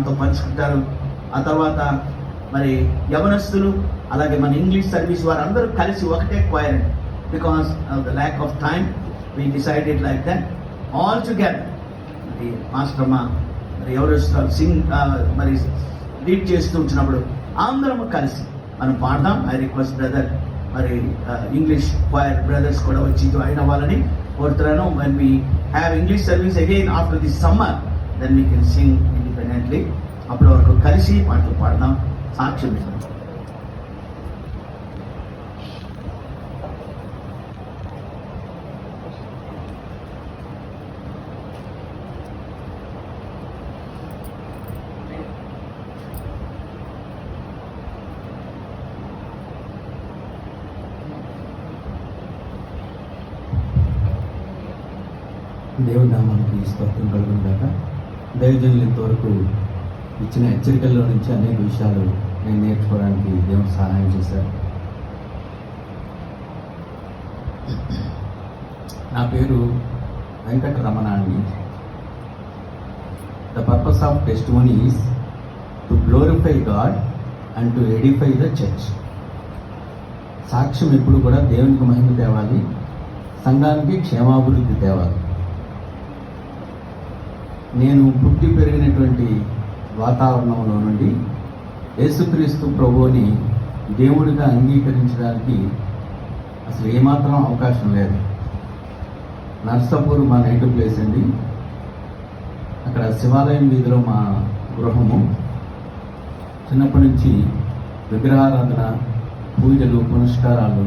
మనతో పంచుకుంటారు. ఆ తర్వాత మరి యవనస్తులు అలాగే మన ఇంగ్లీష్ సర్వీస్ వారందరూ కలిసి ఒకటే choir. Because of the lack of time we decided like that all together. మరి మాస్టర్ అమ్మ మరి ఎవరు మరి లీడ్ చేస్తూ ఉంచినప్పుడు అందరం కలిసి మనం పాడదాం. ఐ రిక్వెస్ట్ బ్రదర్ మరి ఇంగ్లీష్ క్వైర్ బ్రదర్స్ కూడా వచ్చి జాయిన్ అవ్వాలని కోరుతున్నాను. When we have English service again after this summer then we can sing independently. అప్పటి వరకు కలిసి పాటలు పాడదాం. సాక్ష్యం ఇస్తాం. దేవుడి నామానికి స్తోత్రం కలుగును గాక. దైవజనులు ఇంతవరకు ఇచ్చిన హెచ్చరికల్లో నుంచి అనేక విషయాలు నేను నేర్చుకోవడానికి దేవుడు సహాయం చేశారు. నా పేరు వెంకటరమణ అండి. The purpose of testimony is to glorify God and to Edify the church. సాక్ష్యం ఎప్పుడు కూడా దేవునికి మహిమ తేవాలి, సంఘానికి క్షేమాభివృద్ధి తేవాలి. నేను పుట్టి పెరిగినటువంటి వాతావరణంలో నుండి యేసుక్రీస్తు ప్రభువుని దేవుడిగా అంగీకరించడానికి అసలు ఏమాత్రం అవకాశం లేదు. నర్సాపూర్ మా నేటివ్ ప్లేస్ అండి. అక్కడ శివాలయం వీధిలో మా గృహము. చిన్నప్పటి నుంచి విగ్రహారాధన, పూజలు, పునస్కారాలు,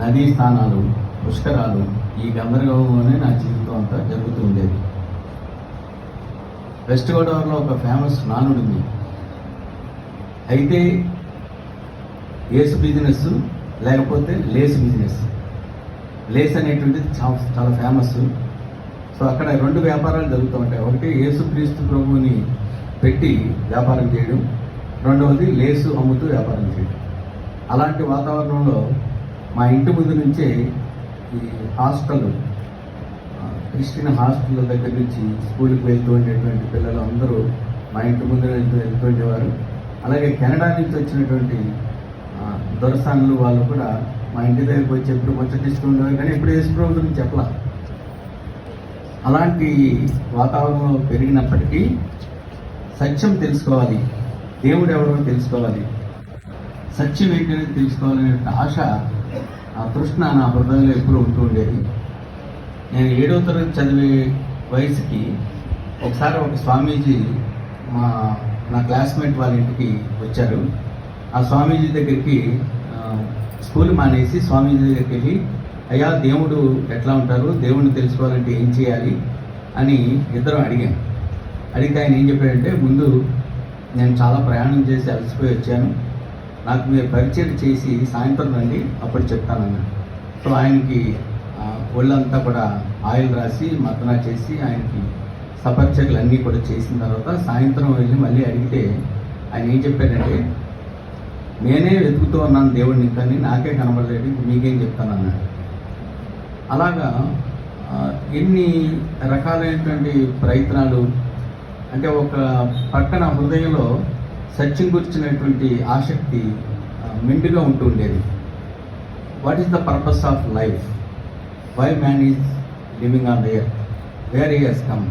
నదీ స్నానాలు, పుష్కరాలు, ఈ గందరగోళంలోనే నా జీవితం అంతా జరుగుతూ ఉండేది. వెస్ట్ గోదావరిలో ఒక ఫేమస్ నానుడు ఉంది. అయితే ఏసు బిజినెస్ లేకపోతే లేస్ బిజినెస్. లేస్ అనేటువంటిది చాలా ఫేమస్. సో అక్కడ రెండు వ్యాపారాలు జరుగుతూ ఉంటాయి. ఒకటి యేసుక్రీస్తు ప్రభువుని పెట్టి వ్యాపారం చేయడం, రెండవది లేసు అమ్ముతూ వ్యాపారం చేయడం. అలాంటి వాతావరణంలో మా ఇంటి ముందు నుంచే ఈ హాస్టల్, క్రిస్టియన్ హాస్టల్ దగ్గర నుంచి స్కూల్కి వెళ్తూ ఉండేటువంటి పిల్లలు అందరూ మా ఇంటి ముందు వెళ్తూ ఉండేవారు. అలాగే కెనడా నుంచి వచ్చినటువంటి దొరసానులు వాళ్ళు కూడా మా ఇంటి దగ్గరికి వచ్చి ఎప్పుడు ముచ్చటిస్తూ ఉండేవారు. కానీ ఎప్పుడు యేసు ప్రభు గురించి చెప్పలా. అలాంటి వాతావరణంలో పెరిగినప్పటికీ సత్యం తెలుసుకోవాలి, దేవుడు ఎవరో తెలుసుకోవాలి, సత్యం ఏంటనేది తెలుసుకోవాలనే ఆశ, ఆ తృష్ణ నా హృదయంలో ఎప్పుడూ ఉంటూ ఉండేది. నేను 7వ తరగతి చదివే వయసుకి ఒకసారి ఒక స్వామీజీ నా క్లాస్మేట్ వాళ్ళ ఇంటికి వచ్చారు. ఆ స్వామీజీ దగ్గరికి స్కూల్ మానేసి స్వామీజీ దగ్గరికి వెళ్ళి, అయ్యా దేవుడు ఎట్లా ఉంటారు, దేవుడిని తెలుసుకోవాలంటే ఏం చేయాలి అని ఇద్దరం అడిగాను. అడిగితే ఆయన ఏం చెప్పాడంటే, ముందు నేను చాలా ప్రయాణం చేసి అలసిపోయి వచ్చాను, నాకు మీరు పరిచయం చేసి సాయంత్రం రండి, అప్పుడు చెప్తానన్నాడు. సో ఆయనకి ఒళ్ళంతా కూడా ఆయిల్ రాసి మతనా చేసి ఆయనకి సపర్చకులు అన్నీ కూడా చేసిన తర్వాత సాయంత్రం వెళ్ళి మళ్ళీ అడిగితే ఆయన ఏం చెప్పాడంటే, నేనే వెతుకుతూ ఉన్నాను దేవుడిని, కానీ నాకే కనబడలేదు, మీకేం చెప్తానన్నాడు. అలాగా ఎన్ని రకాలైనటువంటి ప్రయత్నాలు, అంటే ఒక పక్కన హృదయంలో సత్యం గురించినటువంటి ఆసక్తి మెండుగా ఉంటూ ఉండేది. What is the purpose of life, why man is living on the earth, where he has come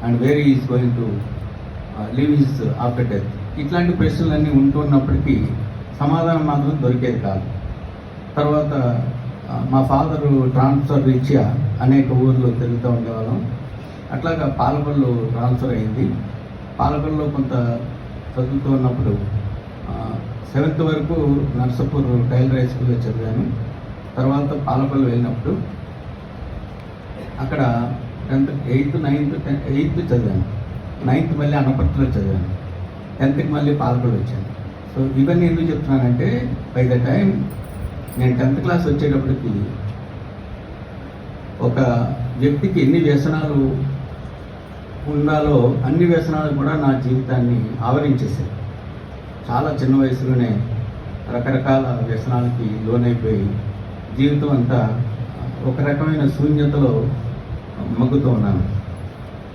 and where he is going to live his after death. ఇట్లాంటి ప్రశ్నలన్నీ ఉంటున్నప్పటికీ సమాధానం మాత్రం దొరికేది కాదు. తర్వాత మా ఫాదరు ట్రాన్స్ఫర్ రీత్యా అనేక ఊర్లు తిరుగుతూ ఉండేవాళ్ళం. అట్లాగా పాలకొల్లు ట్రాన్స్ఫర్ అయింది. పాలకొల్లులో కొంత చదువుతూ ఉన్నప్పుడు 7th వరకు నర్సాపూర్ టైలర్ హై స్కూల్లో చదివాను. తర్వాత పాలకొల్లు వెళ్ళినప్పుడు అక్కడ 10th 8th 9th 8th చదివాను. 9th మళ్ళీ అనపర్తిలో చదివాను. 10th మళ్ళీ పాలకొల్లు వచ్చాను. సో ఇవన్నీ ఎందుకు చెప్తున్నానంటే, బై ద టైం నేను 10th క్లాస్ వచ్చేటప్పటికి ఒక వ్యక్తికి ఎన్ని వ్యసనాలు ఉండాలో అన్ని వ్యసనాలు కూడా నా జీవితాన్ని ఆవరించేసాయి. చాలా చిన్న వయసులోనే రకరకాల వ్యసనాలకి లోనైపోయి జీవితం అంతా ఒక రకమైన శూన్యతలో మగ్గుతూ ఉన్నాను.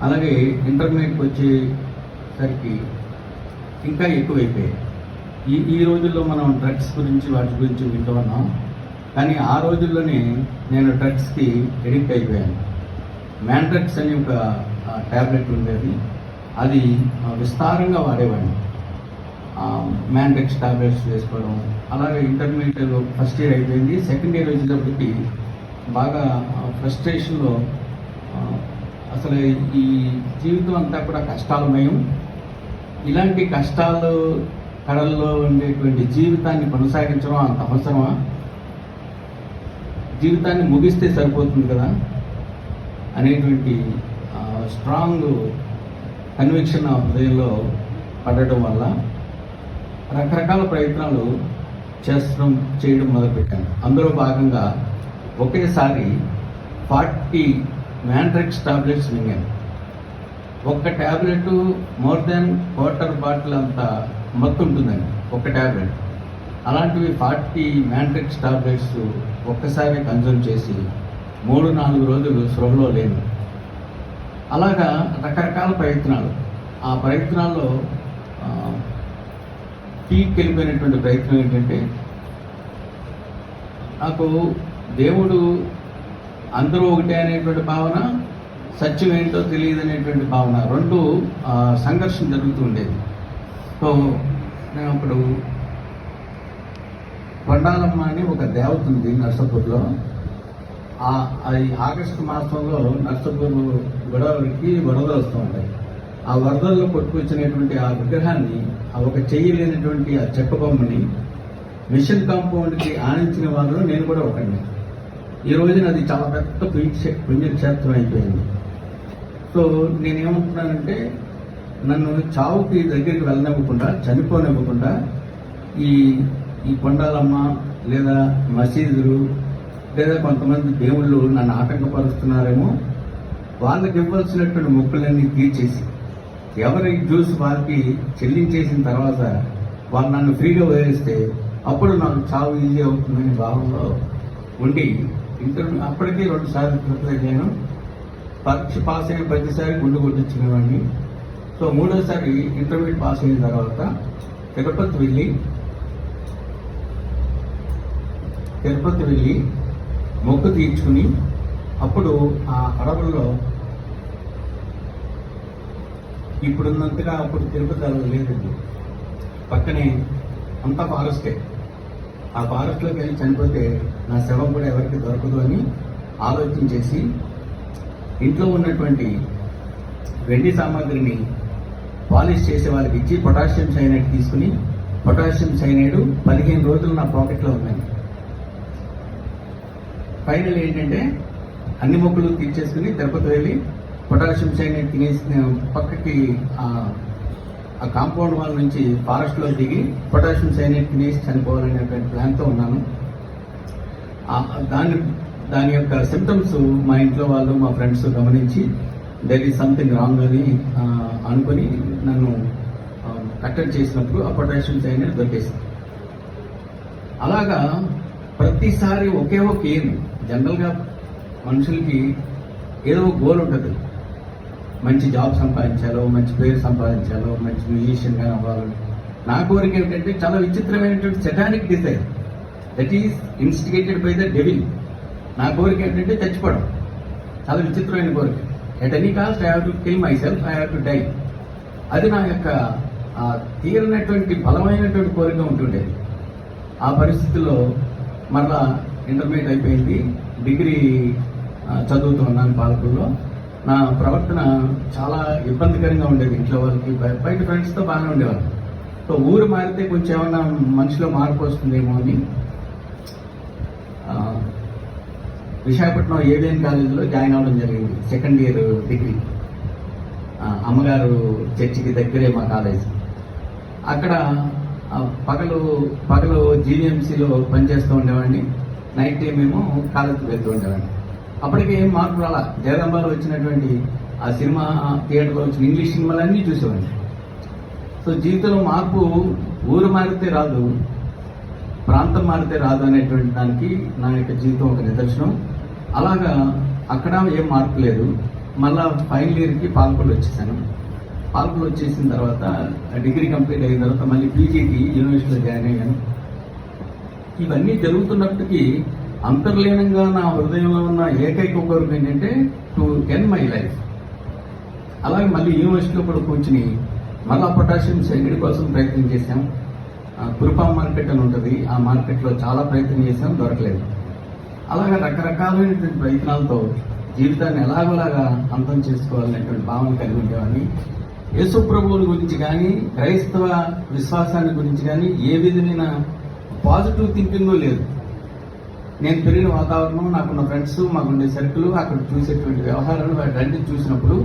అలాగే ఇంటర్మీడియట్కి వచ్చేసరికి ఇంకా ఎక్కువైపోయాయి. ఈ రోజుల్లో మనం డ్రగ్స్ గురించి వాటి గురించి వింటూ ఉన్నాం, కానీ ఆ రోజుల్లోనే నేను డ్రగ్స్కి ఎడిక్ట్ అయిపోయాను. మ్యాండ్రక్స్ అని ఒక ట్యాబ్లెట్ ఉండేది, అది విస్తారంగా వాడేవాడిని. మ్యాండ్రక్స్ ట్యాబ్లెట్స్ వేసుకోవడం, అలాగే ఇంటర్మీడియట్ ఫస్ట్ ఇయర్ అయిపోయింది. సెకండ్ ఇయర్ వచ్చేటప్పటికి బాగా ఫ్రస్ట్రేషన్లో అసలు ఈ జీవితం అంతా కూడా కష్టాలమయం, ఇలాంటి కష్టాలు కడల్లో ఉండేటువంటి జీవితాన్ని కొనసాగించడం అంత అవసరమా, జీవితాన్ని ముగిస్తే సరిపోతుంది కదా అనేటువంటి స్ట్రాంగ్ కన్విక్షన్ ఆ హృదయంలో పడడం వల్ల రకరకాల ప్రయత్నాలు చేయడం మొదలుపెట్టాను. అందులో భాగంగా ఒకేసారి 40 మ్యాండ్రక్స్ టాబ్లెట్స్ మింగాను. ఒక్క tablet more than quarter bottle అంత మొత్తం ఉంటుందండి ఒక ట్యాబ్లెట్. అలాంటివి 40 మ్యాండ్రక్స్ టాబ్లెట్స్ ఒక్కసారి కన్జ్యూమ్ చేసి 3-4 రోజులు స్పృహలో లేను. అలాగా రకరకాల ప్రయత్నాలు, ఆ ప్రయత్నాల్లో పీక్ వెళ్ళిపోయినటువంటి ప్రయత్నం ఏంటంటే, నాకు దేవుడు అందరూ ఒకటే అనేటువంటి భావన, సత్యం ఏంటో తెలియదు అనేటువంటి భావన, రెండు సంఘర్షణ జరుగుతూ ఉండేది. సో నేను అప్పుడు కొండాలమ్మ అని ఒక దేవత ఉంది నర్సాపూర్లో. అది ఆగస్టు మాసంలో నర్సాపూర్ గొడవలకి వరదలు వస్తూ ఉంటాయి. ఆ వరదల్లో కొట్టుకొచ్చినటువంటి ఆ విగ్రహాన్ని, ఆ ఒక చెయ్యి లేనటువంటి ఆ చెక్క బొమ్మని మిషన్ కాంపౌండ్కి ఆనించిన వాళ్ళలో నేను కూడా ఒకడిని. ఈ రోజున అది చాలా పెద్ద పుణ్యక్షేత్రం అయిపోయింది. సో నేనేమంటున్నానంటే, నన్ను చావుకి దగ్గరికి వెళ్ళనివ్వకుండా, చనిపోనివ్వకుండా ఈ కొండాలమ్మ లేదా మసీదులు లేదా కొంతమంది దేవుళ్ళు నన్ను ఆటంకపరుస్తున్నారేమో, వాళ్ళకి ఇవ్వాల్సినటువంటి మొక్కులన్నీ తీర్చేసి ఎవరి జ్యూస్ వాళ్ళకి చెల్లించేసిన తర్వాత వాళ్ళు నన్ను ఫ్రీగా వదిలేస్తే అప్పుడు నాకు చావు ఈజీ అవుతుందనే భావంలో ఉండి అప్పటికీ 2 సార్లు ప్రిపేర్ అయ్యాను. పరీక్ష పాస్ అయిన ప్రతిసారి గుండు కొట్టించినవాడిని. సో 3వసారి ఇంటర్మీడియట్ పాస్ అయిన తర్వాత తిరుపతి వెళ్ళి మొక్కు తీర్చుకుని, అప్పుడు ఆ అడవుల్లో ఇప్పుడున్నంతగా అప్పుడు తిరుపతి అడవులు లేదండి, పక్కనే అంతా ఫారెస్టే. ఆ ఫారెస్ట్లోకి వెళ్ళి చనిపోతే నా శవం కూడా ఎవరికి దొరకదు అని ఆలోచించేసి ఇంట్లో ఉన్నటువంటి వెండి సామాగ్రిని పాలిష్ చేసే వాళ్ళకి ఇచ్చి పొటాషియం సైనైడ్ తీసుకుని, పొటాషియం సైనైడ్ 15 రోజులు నా పాకెట్లో ఉన్నాయి. ఫైనల్ ఏంటంటే అన్ని మొక్కులు తీర్చేసుకుని తిరుపతి వెళ్ళి పొటాషియం సైనైడ్ తినేసి పక్కకి ఆ కాంపౌండ్ వాల్ నుంచి ఫారెస్ట్లో దిగి పొటాషియం సైనైడ్ తినేసి చనిపోవాలనేటువంటి ప్లాన్తో ఉన్నాను. దాని యొక్క సిమ్టమ్స్ మా ఇంట్లో వాళ్ళు, మా ఫ్రెండ్స్ గమనించి దట్ ఈస్ సంథింగ్ రాంగ్ అని అనుకుని నన్ను కట్టడి చేసినప్పుడు ఆ పొటాషియం సైనైడ్ దొరికేసింది. అలాగా ప్రతిసారి ఒకే ఒక ఎయిమ్. జనరల్గా మనుషులకి ఏదో ఒక గోల్ ఉంటుంది, మంచి జాబ్ సంపాదించాలో, మంచి పేరు సంపాదించాలో, మంచి మ్యూజిషియన్గా అవ్వాలి. నా కోరిక ఏమిటంటే చాలా విచిత్రమైనటువంటి satanic desire that is instigated by the devil. నా కోరిక ఏంటంటే చచ్చిపోవడం. చాలా విచిత్రమైన కోరిక. At any cost I have to kill myself, I have to die. అది నా యొక్క తీరినటువంటి బలమైనటువంటి కోరిక ఉంటుండేది. ఆ పరిస్థితుల్లో మరలా ఇంటర్మీడియట్ అయిపోయింది, డిగ్రీ చదువుతున్నాను పాలకుల్లో. నా ప్రవర్తన చాలా ఇబ్బందికరంగా ఉండేది. ఇంట్లో వాళ్ళకి, బయట ఫ్రెండ్స్తో బాగానే ఉండేవాళ్ళు. సో ఊరు మారితే కొంచెం ఏమన్నా మనిషిలో మార్పు వస్తుందేమో అని విశాఖపట్నం ఏవిఎన్ కాలేజీలో జాయిన్ అవ్వడం జరిగింది. Second year degree. అమ్మగారు చర్చికి దగ్గరే మా కాలేజ్. అక్కడ పగలు జీవీఎంసీలో పనిచేస్తూ ఉండేవాడిని, నైట్ టైం ఏమో కాలేజీకి వెళ్తూ ఉండేవాడిని. అప్పటికే ఏం మార్పు రాలా. జగదంబాలో వచ్చినటువంటి ఆ సినిమా థియేటర్లో వచ్చిన ఇంగ్లీష్ సినిమాలన్నీ చూసేవాడిని. సో జీవితంలో మార్పు ఊరు మారితే రాదు, ప్రాంతం మారితే రాదు అనేటువంటి దానికి నా యొక్క జీవితం ఒక నిదర్శనం. అలాగా అక్కడ ఏం మార్పు లేదు. మళ్ళా ఫైనల్ ఇయర్కి పాల్గొని వచ్చేసాను. పాల్గొని వచ్చేసిన తర్వాత డిగ్రీ కంప్లీట్ అయిన తర్వాత మళ్ళీ పీజీకి యూనివర్సిటీలో జాయిన్ అయ్యాను. ఇవన్నీ జరుగుతున్నప్పటికీ అంతర్లీనంగా నా హృదయంలో ఉన్న ఏకైక కోరిక ఏంటంటే టు ఎండ్ మై లైఫ్. అలాగే మళ్ళీ యూనివర్సిటీలో కూడా కూర్చుని మళ్ళా పొటాషియం సైనైడ్ కోసం ప్రయత్నం చేశాం. కృపా మార్కెట్ అని ఉంటుంది, ఆ మార్కెట్లో చాలా ప్రయత్నం చేశాం, దొరకలేదు. అలాగే రకరకాలైనటువంటి ప్రయత్నాలతో జీవితాన్ని ఎలాగోలాగా అంతం చేసుకోవాలనేటువంటి భావన కలిగి ఉండేవాడిని. యేసు ప్రభువుని గురించి కానీ క్రైస్తవ విశ్వాసాన్ని గురించి కానీ ఏ విధమైన పాజిటివ్ థింకింగ్ లేదు. నేను పెరిగిన వాతావరణం, నాకున్న ఫ్రెండ్స్, మాకుండే సర్కిల్, అక్కడ చూసేటువంటి వ్యవహారాలు వాటి చూసినప్పుడు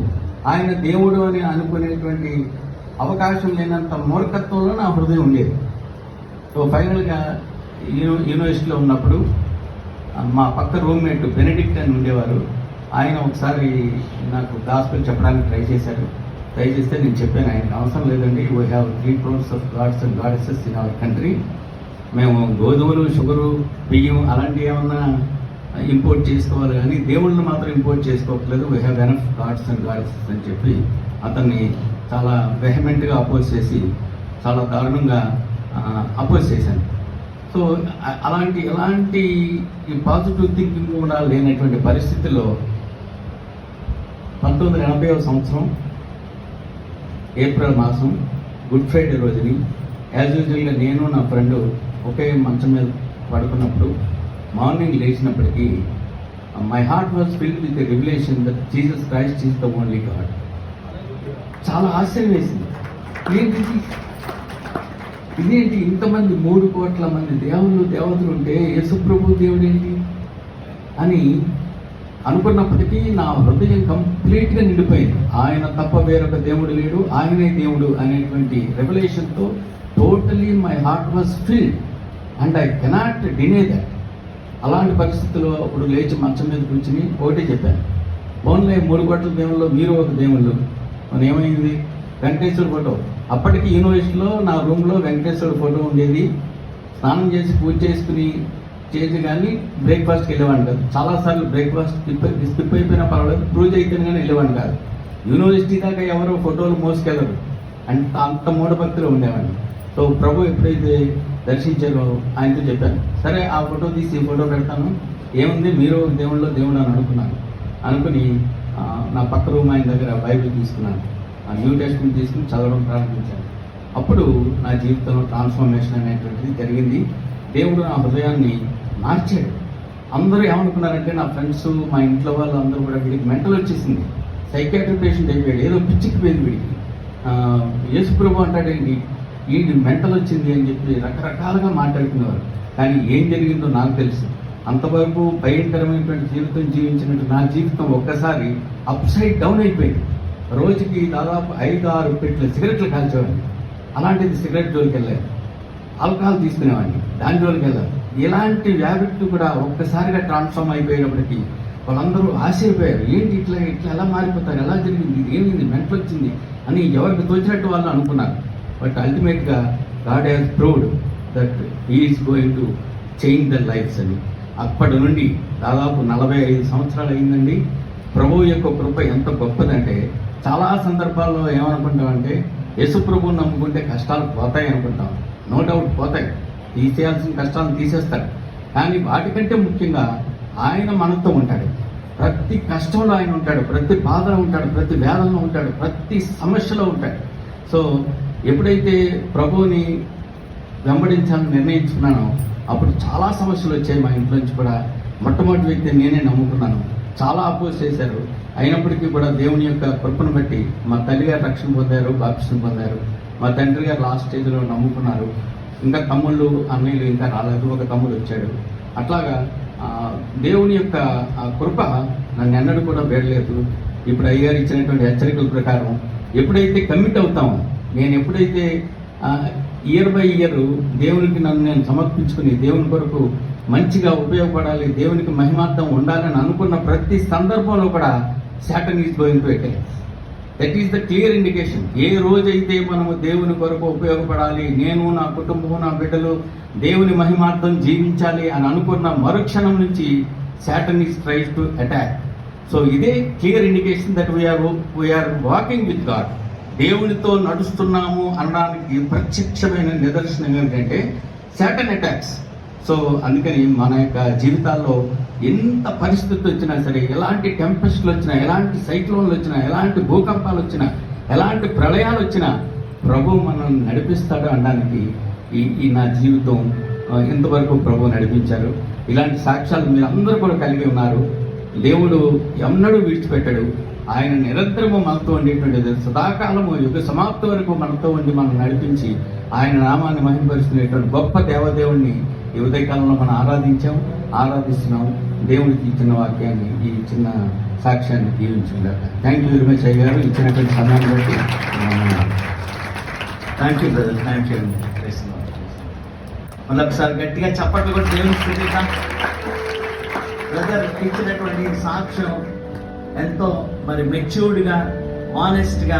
ఆయన దేవుడు అని అనుకునేటువంటి అవకాశం లేనంత మూర్ఖత్వంలో నా హృదయం ఉండేది. సో ఫైనల్గా యూనివర్సిటీలో ఉన్నప్పుడు మా పక్క రూమ్మేట్ బెనెడిక్ట్ అని ఉండేవారు. ఆయన ఒకసారి నాకు గాస్పెల్ చెప్పడానికి ట్రై చేశారు. ట్రై చేస్తే నేను చెప్పాను, ఆయనకు అవసరం లేదండి, we have 3 crores of gods and goddesses in our country. మేము గోధుమలు, షుగరు, బియ్యం అలాంటివి ఏమన్నా ఇంపోర్ట్ చేసుకోవాలి కానీ దేవుళ్ళని మాత్రం ఇంపోర్ట్ చేసుకోవట్లేదు. We have enough gods and goddesses అని చెప్పి అతన్ని చాలా వెహమెంట్గా అపోజ్ చేసి చాలా దారుణంగా అపోజ్ చేశాను. సో ఎలాంటి పాజిటివ్ థింకింగ్ కూడా లేనటువంటి పరిస్థితుల్లో 1980వ సంవత్సరం ఏప్రిల్ మాసం గుడ్ ఫ్రైడే రోజుని యాజ్ యూజువల్గా నేను నా ఫ్రెండ్ ఒకే మంచం మీద పడుకున్నప్పుడు మార్నింగ్ లేచినప్పటికీ my heart was filled with the revelation that Jesus Christ is the only God. చాలా ఆశ్చర్యం వేసింది. ఇదేంటి ఇంతమంది 3 కోట్ల మంది దేవతలు ఉంటే యేసుప్రభు దేవుడు ఏంటి అని అనుకున్నప్పటికీ నా హృదయం కంప్లీట్గా నిండిపోయింది. ఆయన తప్ప వేరొక దేవుడు లేడు, ఆయనే దేవుడు అనేటువంటి రెవల్యూషన్తో totally my heart was filled and I cannot deny that. అలాంటి పరిస్థితుల్లో అప్పుడు లేచి మంచం మీద కూర్చుని ఒకటే చెప్పాను, ఓన్లీ 3 కోట్ల దేవుళ్ళు మీరు ఒక దేవుళ్ళు. మరి ఏమైంది? వెంకటేశ్వర ఫోటో. అప్పటికి యూనివర్సిటీలో నా రూమ్లో వెంకటేశ్వర ఫోటో ఉండేది. స్నానం చేసి పూజ చేసుకుని చేసి కానీ బ్రేక్ఫాస్ట్కి వెళ్ళేవాడిని కాదు. చాలాసార్లు బ్రేక్ఫాస్ట్ స్కిప్ అయిపోయినా పర్వాలేదు, పూజ అయితేనే కానీ వెళ్ళేవాడిని కాదు. యూనివర్సిటీ దాకా ఎవరో ఫోటోలు మోసుకెళ్ళరు, అంత మూఢభక్తిలో ఉండేవాడిని. సో ప్రభు ఎప్పుడైతే దర్శించారో ఆయనతో చెప్పాను, సరే ఆ ఫోటో తీసి ఫోటో పెడతాను, ఏముంది మీరు దేవుళ్ళు దేవుడు అని అనుకుని నా పక్క రూమ్ ఆయన దగ్గర బైబిల్ తీసుకున్నాను. న్యూ టెస్ట్మెంట్ తీసుకుని చదవడం ప్రారంభించాను. అప్పుడు నా జీవితంలో ట్రాన్స్ఫర్మేషన్ అనేటువంటిది జరిగింది. దేవుడు నా హృదయాన్ని మార్చాడు. అందరూ ఏమనుకున్నారంటే నా ఫ్రెండ్స్, మా ఇంట్లో వాళ్ళు అందరూ కూడా వీడికి మెంటల్ వచ్చేసింది, సైకాట్రిక్ పేషెంట్ అయిపోయాడు, ఏదో పిచ్చికిపోయింది వీడికి, యేసుప్రభు అంటాడేంటి, వీడి మెంటల్ వచ్చింది అని చెప్పి రకరకాలుగా మాట్లాడుకునేవారు. కానీ ఏం జరిగిందో నాకు తెలుసు. అంతవరకు భయంకరమైనటువంటి జీవితం జీవించినట్టు నా జీవితం ఒక్కసారి అప్సైడ్ డౌన్ అయిపోయింది. రోజుకి దాదాపు 5-6 పెట్టెల సిగరెట్లు కాల్చేవాడిని. అలాంటిది సిగరెట్ జోలికి వెళ్ళాను. ఆల్కహాల్ తీసుకునేవాడిని, దాని జోలికి వెళ్ళాను. ఇలాంటి వ్యాధిట్లు కూడా ఒక్కసారిగా ట్రాన్స్ఫార్మ్ అయిపోయినప్పటికీ వాళ్ళందరూ ఆశ్చర్యపోయారు, ఏంటి ఇట్లా ఎలా మారిపోతారు, ఎలా జరిగింది, ఏమైంది, మెంటల్ వచ్చింది అని ఎవరికి తోచినట్టు వాళ్ళు అనుకున్నారు. బట్ అల్టిమేట్గా God has proved that he is going to change the lives అని. అప్పటి నుండి దాదాపు 45 సంవత్సరాలు అయిందండి. ప్రభువు యొక్క కృప ఎంత గొప్పదంటే చాలా సందర్భాల్లో ఏమనుకుంటామంటే యేసు ప్రభువుని నమ్ముకుంటే కష్టాలు పోతాయి అనుకుంటాం. నో డౌట్ పోతాయి, తీసేయాల్సిన కష్టాలను తీసేస్తాడు. కానీ వాటికంటే ముఖ్యంగా ఆయన మనతో ఉంటాడు. ప్రతి కష్టంలో ఆయన ఉంటాడు, ప్రతి బాధలో ఉంటాడు, ప్రతి వేదనలో ఉంటాడు, ప్రతి సమస్యలో ఉంటాడు. సో ఎప్పుడైతే ప్రభువుని వెంబడించాలని నిర్ణయించుకున్నానో అప్పుడు చాలా సమస్యలు వచ్చాయి. మా ఇంట్లో నుంచి కూడా మొట్టమొదటి వ్యక్తి నేనే నమ్ముకున్నాను. చాలా అపోజ్ చేశారు. అయినప్పటికీ కూడా దేవుని యొక్క కృపను బట్టి మా తల్లిగారు రక్షణ పొందారు, బాప్టిజం పొందారు. మా తండ్రి గారు లాస్ట్ స్టేజ్లో నమ్ముకున్నారు. ఇంకా తమ్ముళ్ళు, అన్నయ్యలు ఇంకా రాలేదు, ఒక తమ్ముడు వచ్చాడు. అట్లాగా దేవుని యొక్క కృప నన్ను ఎన్నడూ కూడా వేడలేదు. ఇప్పుడు అయ్యారు ఇచ్చినటువంటి హెచ్చరికల ప్రకారం ఎప్పుడైతే కమిట్ అవుతామో, నేను ఎప్పుడైతే ఇయర్ బై ఇయర్ దేవునికి నన్ను నేను సమర్పించుకుని దేవుని కొరకు మంచిగా ఉపయోగపడాలి, దేవునికి మహిమార్థం ఉండాలని అనుకున్న ప్రతి సందర్భంలో కూడా Satan is going to attack. That is the clear indication. ఏ రోజైతే మనము దేవుని కొరకు ఉపయోగపడాలి, నేను, నా కుటుంబం, నా బిడ్డలు దేవుని మహిమార్థం జీవించాలి అని అనుకున్న మరుక్షణం నుంచి Satan is tries to attack. So ఇదే clear indication that we are walking with God. దేవునితో నడుస్తున్నాము అనడానికి ప్రత్యక్షమైన నిదర్శనం ఏంటంటే సాటన్ అటాక్స్. సో అందుకని మన యొక్క జీవితాల్లో ఎంత పరిస్థితి వచ్చినా సరే, ఎలాంటి టెంపెస్ట్లు వచ్చినా, ఎలాంటి సైక్లోన్లు వచ్చినా, ఎలాంటి భూకంపాలు వచ్చినా, ఎలాంటి ప్రళయాలు వచ్చినా ప్రభు మనల్ని నడిపిస్తాడు అనడానికి ఈ నా జీవితం ఇంతవరకు ప్రభు నడిపించారు. ఇలాంటి సాక్ష్యాలు మీరు అందరూ కూడా కలిగి ఉన్నారు. దేవుడు ఎన్నడూ విడిచిపెట్టాడు. ఆయన నిరంతరము మనతో ఉండేటువంటిది, సదాకాలము యుగ సమాప్తి వరకు మనతో ఉండి మనం నడిపించి ఆయన నామాన్ని మహిమపరుస్తున్నటువంటి గొప్ప దేవదేవుణ్ణి ఈ ఉదయకాలంలో మనం ఆరాధిస్తున్నాం. దేవుడికి ఇచ్చిన వాక్యాన్ని, ఈ చిన్న సాక్ష్యాన్ని దీవించుకుంటారు. థ్యాంక్ యూ వెరీ మచ్ అయ్యారు ఇచ్చినటువంటి సమయాన్ని బట్టి. Thank you brother, thank you అండి. మళ్ళీ ఒకసారి గట్టిగా చప్పట్లు కూడా దేవుని స్తుతిద్దాం. బ్రదర్ ఇచ్చినటువంటి సాక్ష్యం ఎంతో మరి మెచ్యూర్డ్గా, ఆనెస్ట్గా,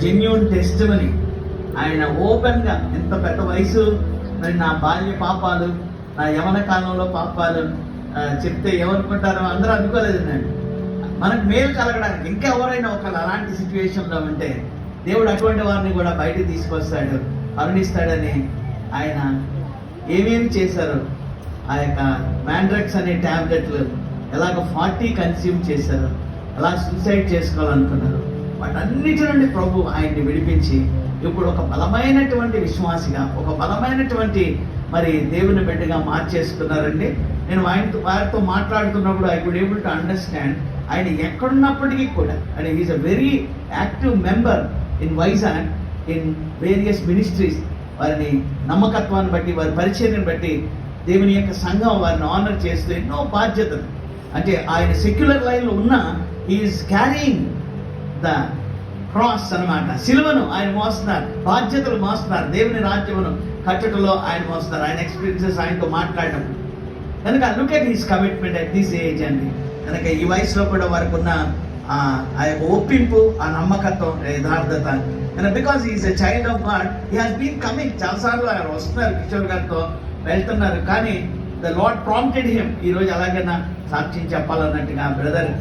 జెన్యూన్ టెస్టిమనీ. ఆయన ఓపెన్గా, ఎంత పెద్ద వయసు, మరి నా బాల్య పాపాలు, నా యవన కాలంలో పాపాలు చెప్తే ఏమనుకుంటారో అందరూ అనుకోలేదు. నేను మనకు మేలు కలగడానికి ఇంకా ఎవరైనా ఒకళ్ళు అలాంటి సిచ్యువేషన్లో ఉంటే దేవుడు అటువంటి వారిని కూడా బయటకు తీసుకొస్తాడు, కరుణిస్తాడని ఆయన ఏమేమి చేశారు. ఆ యొక్క మ్యాండ్రక్స్ అనే ట్యాబ్లెట్లు ఎలాగ 40 కన్స్యూమ్ చేశారు, ఎలా సూసైడ్ చేసుకోవాలనుకున్నారు, వాటన్నిటి నుండి ప్రభు ఆయన్ని విడిపించి ఇప్పుడు ఒక బలమైనటువంటి విశ్వాసిగా, ఒక బలమైనటువంటి మరి దేవుని బిడ్డగా మార్చేసుకున్నారండి. నేను వారితో మాట్లాడుతున్నప్పుడు I could able to understand ఆయన ఎక్కడున్నప్పటికీ కూడా, and he is a very active member in Vizag in various ministries. వారిని నమ్మకత్వాన్ని బట్టి, వారి పరిచర్యను బట్టి దేవుని యొక్క సంఘం వారిని ఆనర్ చేస్తూ ఎన్నో బాధ్యతలు, అంటే ఆయన సెక్యులర్ లైన్లో ఉన్న హీఈస్ క్యారీయింగ్ ద క్రాస్ అన్నమాట. సిలువను ఆయన మోస్తున్నారు, బాధ్యతలు మోస్తున్నారు, దేవుని రాజ్యమును కట్టడంలో ఆయన మోస్తున్నారు. ఆయన ఎక్స్పీరియన్సెస్ ఆయనతో మాట్లాడటం కనుక look at his commitment at this age అండి. కనుక ఈ వయసులో కూడా వారికి ఉన్న ఆ యొక్క ఒప్పింపు, ఆ నమ్మకత్వం, యథార్థత. And because is a child of God, he has been coming. చాలాసార్లు ఆయన వస్తున్నారు, కిషోర్ గారితో వెళ్తున్నారు, కానీ ద లార్డ్ ప్రాంప్టెడ్ హిమ్ ఈ రోజు అలాగైనా సాక్ష్యం చెప్పాలన్నట్టుగా. బ్రదర్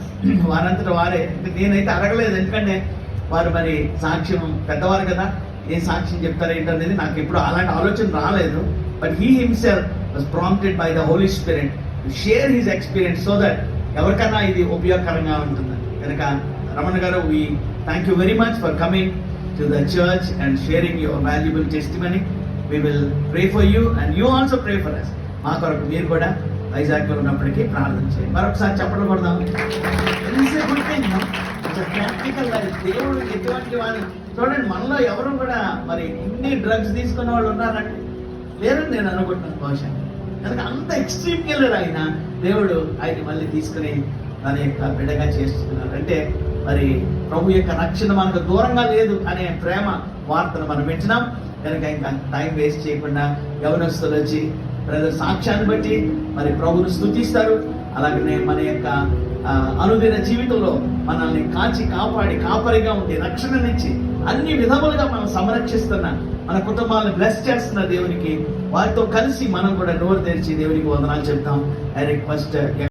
వారంతటా వారే, నేనైతే అడగలేదు, ఎందుకంటే వారు మరి సాక్ష్యం పెద్దవారు కదా, ఏ సాక్ష్యం చెప్తారు ఏంటనేది నాకు ఎప్పుడు అలాంటి ఆలోచన రాలేదు. But he himself was prompted by the holy spirit to share his experience so that ఎవరికైనా ఇది ఉపయోగకరంగా ఉంటుంది. కనుక Ramana garu, we thank you very much for coming to the church and sharing your valuable testimony. We will pray for you and you also pray for us. మా కొరకు మీరు కూడా వైజాగ్లో ఉన్నప్పటికీ ప్రార్థన చేయండి. మరొకసారి చెప్పడం కొడదాం. ప్రాక్టికల్ లైఫ్, దేవుడు ఎటువంటి వారు చూడండి. మనలో ఎవరు కూడా మరి ఇన్ని డ్రగ్స్ తీసుకున్న వాళ్ళు ఉన్నారండి, లేరని నేను అనుకుంటున్నాను బహుశా. కనుక అంత ఎక్స్ట్రీమ్కి వెళ్ళారు ఆయన. దేవుడు ఆయన మళ్ళీ తీసుకుని తన యొక్క బిడ్డగా చేస్తున్నారు. అంటే మరి ప్రభు యొక్క రక్షణ మనకు దూరంగా లేదు అనే ప్రేమ వార్తను మనం వింటున్నాం. కనుక ఇంకా టైం వేస్ట్ చేయకుండా యవనస్తులు వచ్చి బ్రదర్ సాక్ష్యాన్ని బట్టి మరి ప్రభువును స్తుతిస్తారు. అలాగనే మన యొక్క అనుదిన జీవితంలో మనల్ని కాచి కాపాడి కాపరిగా ఉండి రక్షణనిచ్చి అన్ని విధములుగా మనం సంరక్షిస్తున్న, మన కుటుంబాలను బ్లెస్ చేస్తున్న దేవునికి వారితో కలిసి మనం కూడా నోరు తెరిచి దేవునికి వందనాలు చెప్తాం. I request